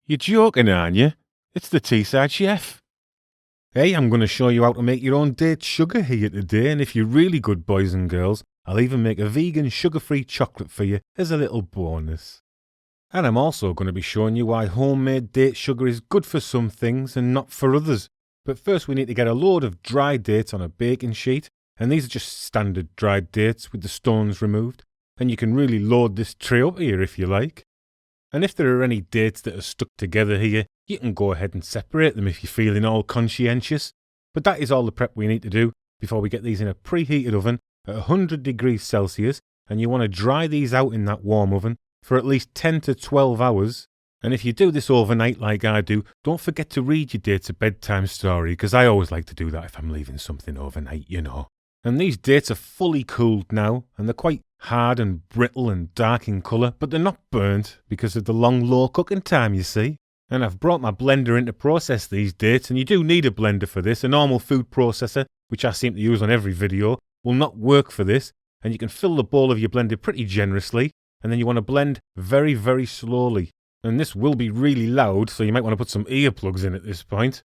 You're joking, aren't you? It's the Teesside Chef. Hey, I'm going to show you how to make your own date sugar here today, and if you're really good boys and girls, I'll even make a vegan sugar-free chocolate for you as a little bonus. And I'm also going to be showing you why homemade date sugar is good for some things and not for others. But first we need to get a load of dry dates on a baking sheet, and these are just standard dried dates with the stones removed, and you can really load this tray up here if you like. And if there are any dates that are stuck together here, you can go ahead and separate them if you're feeling all conscientious. But that is all the prep we need to do before we get these in a preheated oven at 100 degrees Celsius, and you want to dry these out in that warm oven for at least 10 to 12 hours. And if you do this overnight like I do, don't forget to read your dates a bedtime story, because I always like to do that if I'm leaving something overnight, you know. And these dates are fully cooled now, and they're quite hard and brittle and dark in colour, but they're not burnt because of the long low cooking time, you see. And I've brought my blender in to process these dates, and you do need a blender for this. A normal food processor, which I seem to use on every video, will not work for this, and you can fill the bowl of your blender pretty generously, and then you want to blend very, very slowly. And this will be really loud, so you might want to put some earplugs in at this point.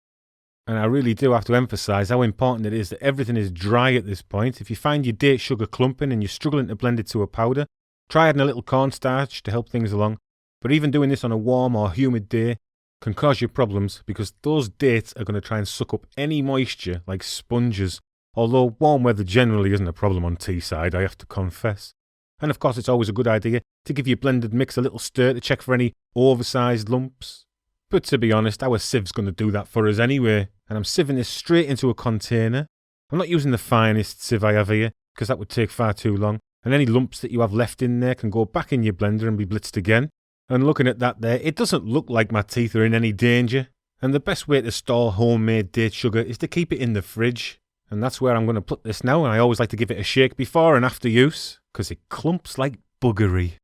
And I really do have to emphasise how important it is that everything is dry at this point. If you find your date sugar clumping and you're struggling to blend it to a powder, try adding a little cornstarch to help things along. But even doing this on a warm or humid day can cause you problems, because those dates are going to try and suck up any moisture like sponges. Although warm weather generally isn't a problem on Teesside, I have to confess. And of course it's always a good idea to give your blended mix a little stir to check for any oversized lumps. But to be honest, our siev's going to do that for us anyway, and I'm sieving this straight into a container. I'm not using the finest sieve I have here, because that would take far too long, and any lumps that you have left in there can go back in your blender and be blitzed again. And looking at that there, it doesn't look like my teeth are in any danger. And the best way to store homemade date sugar is to keep it in the fridge. And that's where I'm going to put this now, and I always like to give it a shake before and after use, because it clumps like buggery.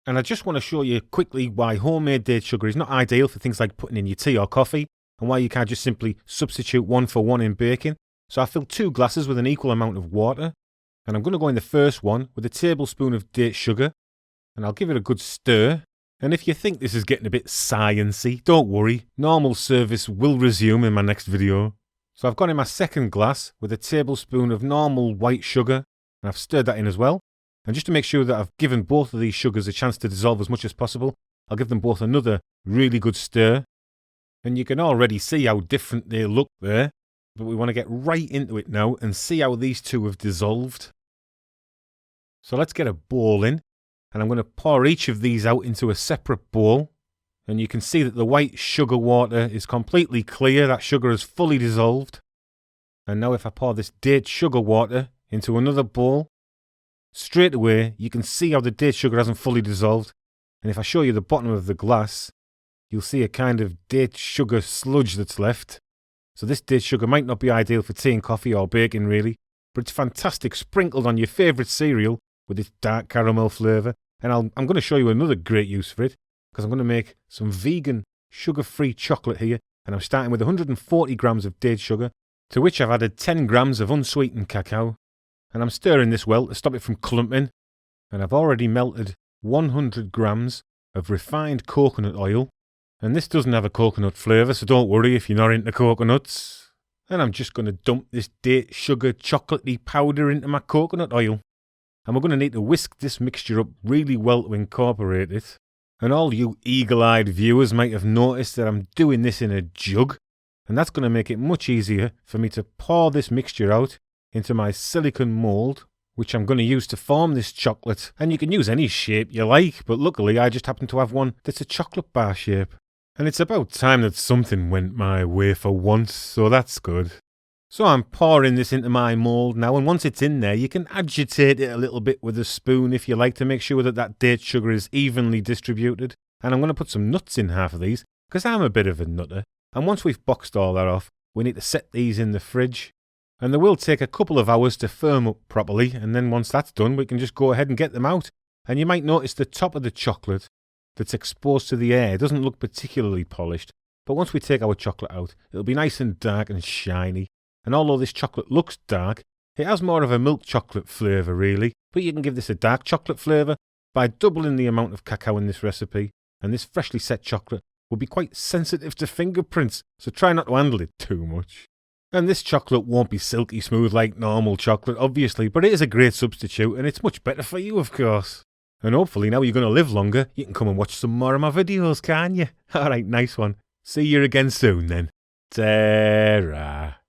And I just want to show you quickly why homemade date sugar is not ideal for things like putting in your tea or coffee, and why you can't just simply substitute one for one in baking. So I filled 2 glasses with an equal amount of water, and I'm going to go in the first one with a tablespoon of date sugar, and I'll give it a good stir. And if you think this is getting a bit sciencey, don't worry, normal service will resume in my next video. So I've gone in my second glass with a tablespoon of normal white sugar, and I've stirred that in as well. And just to make sure that I've given both of these sugars a chance to dissolve as much as possible, I'll give them both another really good stir. And you can already see how different they look there, but we want to get right into it now and see how these two have dissolved. So let's get a bowl in, and I'm going to pour each of these out into a separate bowl. And you can see that the white sugar water is completely clear, that sugar has fully dissolved. And now if I pour this date sugar water into another bowl, straight away you can see how the date sugar hasn't fully dissolved. And if I show you the bottom of the glass, you'll see a kind of date sugar sludge that's left. So this date sugar might not be ideal for tea and coffee or baking really, but it's fantastic sprinkled on your favourite cereal with its dark caramel flavour. And I'm going to show you another great use for it, because I'm going to make some vegan sugar-free chocolate here, and I'm starting with 140 grams of date sugar, to which I've added 10 grams of unsweetened cacao, and I'm stirring this well to stop it from clumping. And I've already melted 100 grams of refined coconut oil, and this doesn't have a coconut flavour, so don't worry if you're not into coconuts. And I'm just going to dump this date sugar chocolatey powder into my coconut oil. And we're going to need to whisk this mixture up really well to incorporate it. And all you eagle-eyed viewers might have noticed that I'm doing this in a jug, and that's going to make it much easier for me to pour this mixture out into my silicone mould, which I'm going to use to form this chocolate. And you can use any shape you like, but luckily I just happen to have one that's a chocolate bar shape. And it's about time that something went my way for once, so that's good. So I'm pouring this into my mould now, and once it's in there, you can agitate it a little bit with a spoon if you like, to make sure that that date sugar is evenly distributed. And I'm going to put some nuts in half of these, because I'm a bit of a nutter. And once we've boxed all that off, we need to set these in the fridge. And they will take a couple of hours to firm up properly, and then once that's done, we can just go ahead and get them out. And you might notice the top of the chocolate that's exposed to the air doesn't look particularly polished, but once we take our chocolate out, it'll be nice and dark and shiny. And although this chocolate looks dark, it has more of a milk chocolate flavour really, but you can give this a dark chocolate flavour by doubling the amount of cacao in this recipe, and this freshly set chocolate will be quite sensitive to fingerprints, so try not to handle it too much. And this chocolate won't be silky smooth like normal chocolate, obviously, but it is a great substitute and it's much better for you, of course. And hopefully now you're going to live longer, you can come and watch some more of my videos, can't you? Alright, nice one. See you again soon then. Ta-ra.